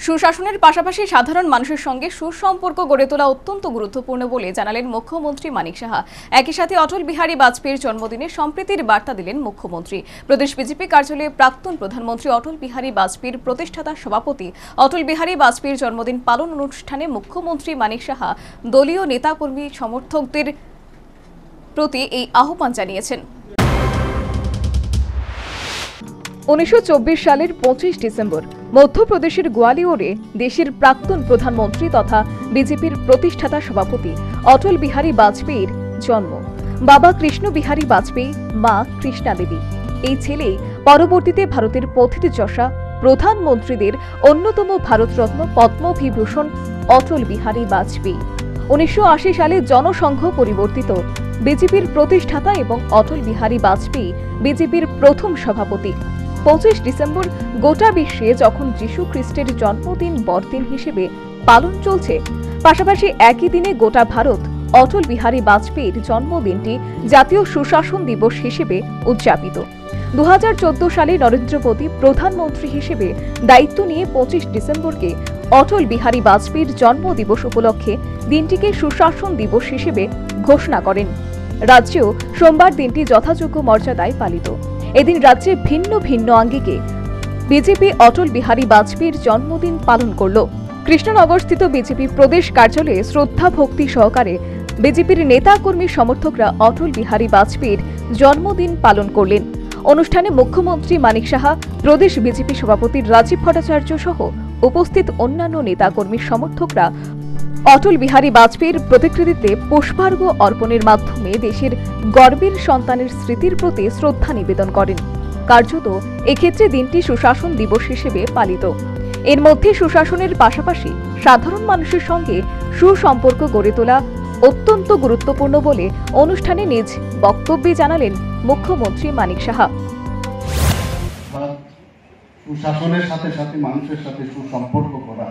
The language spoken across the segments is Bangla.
সুশাসনের পাশাপাশি সাধারণ মানুষের সঙ্গে সুসম্পর্ক গড়ে তোলা অত্যন্ত গুরুত্বপূর্ণ বলে জানালেন মুখ্যমন্ত্রী মানিক সাহা। একই সাথে অটল বিহারী বাজপেয়ীর জন্মদিনে সম্প্রীতির বার্তা দিলেন মুখ্যমন্ত্রী। প্রদেশ বিজেপি কার্যালয়ে প্রাক্তন প্রধানমন্ত্রী অটল বিহারী বাজপেয়ীর প্রতিষ্ঠাতা সভাপতি অটল বিহারী বাজপেয়ীর জন্মদিন পালন অনুষ্ঠানে মুখ্যমন্ত্রী মানিক সাহা দলীয় নেতাকর্মী সমর্থকদের প্রতি এই আহ্বান জানিয়েছেন। 1924 সালের 25 ডিসেম্বর মধ্যপ্রদেশের গোয়ালিয়রে দেশের প্রাক্তন প্রধানমন্ত্রী তথা বিজেপির প্রতিষ্ঠাতা সভাপতি অটল বিহারী বাজপেয়ীর জন্ম। বাবা কৃষ্ণ বিহারী বাজপেয়ী, মা কৃষ্ণা দেবী। এই ছেলেই পরবর্তীতে ভারতের পথিতযশা প্রধানমন্ত্রীদের অন্যতম ভারতরত্ন পদ্মবিভূষণ অটল বিহারী বাজপেয়ী। 1980 সালে জনসংঘ পরিবর্তিত বিজেপির প্রতিষ্ঠাতা এবং অটল বিহারী বাজপেয়ী বিজেপির প্রথম সভাপতি। 25 ডিসেম্বর গোটা বিশ্বে যখন যীশু খ্রিস্টের জন্মদিন বড়দিন হিসেবে পালন চলছে, পাশাপাশি একই দিনে গোটা ভারত অটল বিহারী বাজপেয়ীর জন্মদিনটি জাতীয় সুশাসন দিবস হিসেবে উদযাপিত। 2014 সালে নরেন্দ্র মোদী প্রধানমন্ত্রী হিসেবে দায়িত্ব নিয়ে 25 ডিসেম্বরকে অটল বিহারী বাজপেয়ীর জন্মদিবস উপলক্ষে দিনটিকে সুশাসন দিবস হিসেবে ঘোষণা করেন। রাজ্যেও সোমবার দিনটি যথাযোগ্য মর্যাদায় পালিত। এদিন রাজ্যে ভিন্ন ভিন্ন আঙ্গিকে বিজেপি অটল বিহারী বাজপেয়ীর জন্মদিন পালন করল। কৃষ্ণনগরস্থিত বিজেপি প্রদেশ কার্যালয়ে শ্রদ্ধা ভক্তি সহকারে বিজেপির নেতাকর্মী সমর্থকরা অটল বিহারী বাজপেয়ীর জন্মদিন পালন করলেন। অনুষ্ঠানে মুখ্যমন্ত্রী মানিক সাহা, প্রদেশ বিজেপি সভাপতি রাজীব ভট্টাচার্য সহ উপস্থিত অন্যান্য নেতাকর্মী সমর্থকরা অটল বিহারী বাজপেয়ীর প্রতিকৃতিতে পুষ্পার্ঘ্য অর্পণের মাধ্যমে দেশের গর্বের সন্তানের স্মৃতির প্রতি শ্রদ্ধা নিবেদন করেন। কার্যত এক্ষেত্রে দিনটি সুশাসন দিবস হিসেবে পালিত। এর মধ্যে সুশাসনের পাশাপাশি সাধারণ মানুষের সঙ্গে সুসম্পর্ক গড়ে তোলা অত্যন্ত গুরুত্বপূর্ণ বলে অনুষ্ঠানে নিজ বক্তব্যে জানালেন মুখ্যমন্ত্রী মানিক সাহা। সুশাসনের সাথে সাথে মানুষের সাথে সুসম্পর্ক করা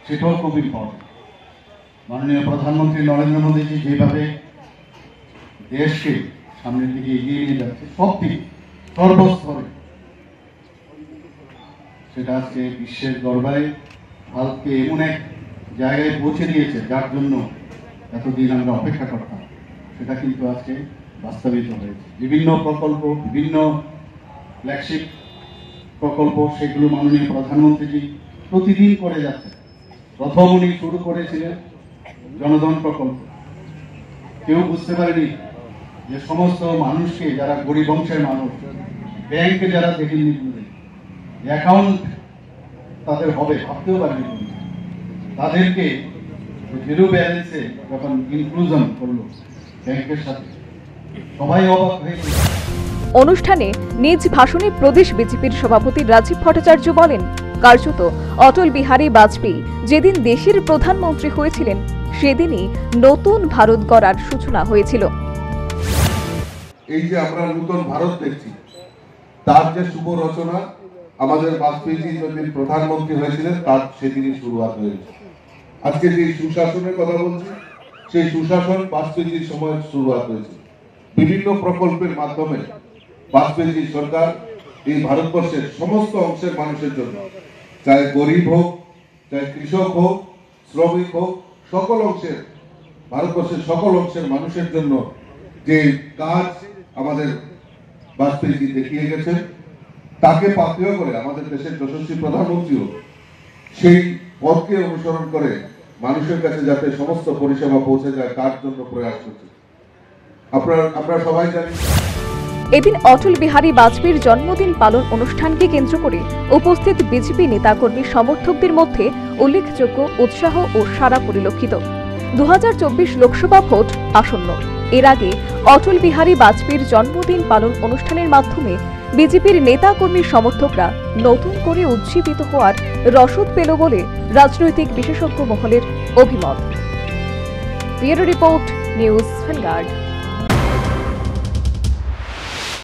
সেটাও খুব ইম্পর্টেন্ট। মাননীয় প্রধানমন্ত্রী নরেন্দ্র মোদীজি যেভাবে দেশকে সামনের দিকে এগিয়ে নিয়ে যাচ্ছে সব দিকে সর্বস্তরে, সেটা আজকে বিশ্বের দরবারে ভারতকে এমন এক জায়গায় পৌঁছে দিয়েছে যার জন্য এতদিন আমরা অপেক্ষা করতাম, সেটা কিন্তু আজকে বাস্তবিত হয়েছে। বিভিন্ন প্রকল্প, বিভিন্ন ফ্ল্যাগশিপ প্রকল্প, সেগুলো মাননীয় প্রধানমন্ত্রীজি প্রতিদিন করে যাচ্ছে। প্রথম উনি শুরু করেছিলেন জনধন প্রকল্প। কেউ বুঝতে পারেনি যে সমস্ত মানুষকে, যারা গরিব অংশের মানুষ, ব্যাংকে যারা দেখেননি, অ্যাকাউন্ট তাদের হবে ভাবতেও পারেনি, তাদেরকে জিরো ব্যালেন্সে যখন ইনক্লুশন করলো ব্যাংকের সাথে, সবাই অবাক হয়েছে। অনুষ্ঠানে নিজ ভাষণে প্রদেশ বিজেপির সভাপতি রাজীব ভট্টাচার্য বলেন, কার্যত অটল বিহারী বাজপেয়ী যেদিন দেশের প্রধানমন্ত্রী হয়েছিলেন সেদিনই নতুন ভারত গড়ার সূচনা হয়েছিল। এই যে আমরা নতুন ভারত দেখছি, তার যে শুভ রচনা আমাদের বাজপেয়ীজি যখন প্রধানমন্ত্রী হয়েছিলেন তার সেদিনই শুরুয়াত হয়েছে। আজকে যে সুশাসনের কথা বলছি, সেই সুশাসন বাজপেয়ীজির সময় শুরুয়াত হয়েছে। বিভিন্ন প্রকল্পের মাধ্যমে বাজপেয়ীজি সরকার এই ভারতবর্ষের সমস্ত অংশের মানুষের জন্য, চাই গরিব হোক, চাই কৃষক হোক, শ্রমিক হোক, সকল অংশের, ভারতবর্ষের সকল অংশের মানুষের জন্য যে কাজ আমাদের বাজপেয়ীজি দেখিয়ে গেছেন, তাকে পাথেয় করে আমাদের দেশের যশস্বী প্রধানমন্ত্রীও সেই পথকে অনুসরণ করে মানুষের কাছে যাতে সমস্ত পরিষেবা পৌঁছে যায় তার জন্য প্রয়াস করছে। আমরা সবাই জানি। এদিন অটল বিহারী বাজপেয়ীর জন্মদিন পালন অনুষ্ঠানকে কেন্দ্র করে উপস্থিত বিজেপি নেতাকর্মী সমর্থকদের মধ্যে উল্লেখযোগ্য উৎসাহ ও সাড়া পরিলক্ষিত। 2024 লোকসভা ভোট আসন্ন। এর আগে অটল বিহারী বাজপেয়ীর জন্মদিন পালন অনুষ্ঠানের মাধ্যমে বিজেপির নেতাকর্মী সমর্থকরা নতুন করে উজ্জীবিত হওয়ার রসদ পেল বলে রাজনৈতিক বিশেষজ্ঞ মহলের অভিমত। Bureau report, news vanguard.